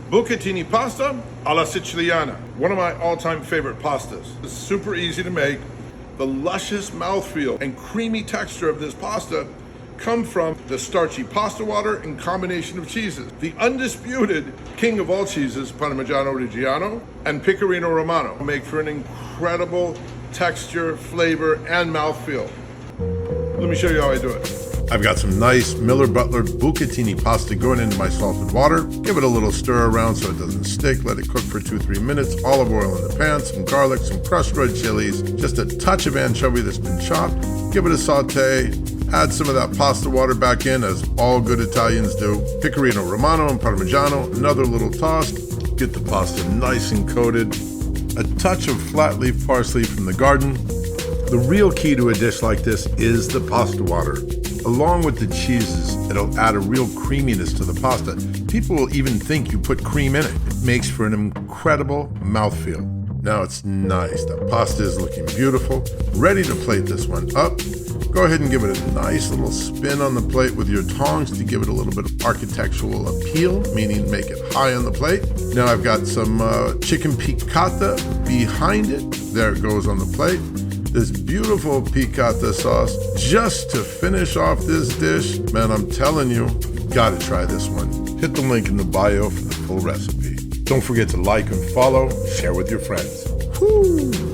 Bucatini pasta alla Siciliana, one of my all-time favorite pastas. It's super easy to make. The luscious mouthfeel and creamy texture of this pasta come from the starchy pasta water and combination of cheeses. The undisputed king of all cheeses, Parmigiano Reggiano and Pecorino Romano, make for an incredible texture, flavor, and mouthfeel. Let me show you how I do it. I've got some nice Miller Butler Bucatini pasta going into my salted water. Give it a little stir around so it doesn't stick. Let it cook for 2-3 minutes. Olive oil in the pan, some garlic, some crushed red chilies, just a touch of anchovy that's been chopped. Give it a saute. Add some of that pasta water back in, as all good Italians do. Pecorino Romano and Parmigiano, another little toss. Get the pasta nice and coated. A touch of flat leaf parsley from the garden. The real key to a dish like this is the pasta water. Along with the cheeses, it'll add a real creaminess to the pasta. People will even think you put cream in it. It makes for an incredible mouthfeel. Now it's nice. The pasta is looking beautiful. Ready to plate this one up. Go ahead and give it a nice little spin on the plate with your tongs to give it a little bit of architectural appeal, meaning make it high on the plate. Now I've got some chicken piccata behind it. There it goes on the plate. This beautiful piccata sauce just to finish off this dish. Man, I'm telling you, gotta try this one. Hit the link in the bio for the full recipe. Don't forget to like and follow, share with your friends. Woo!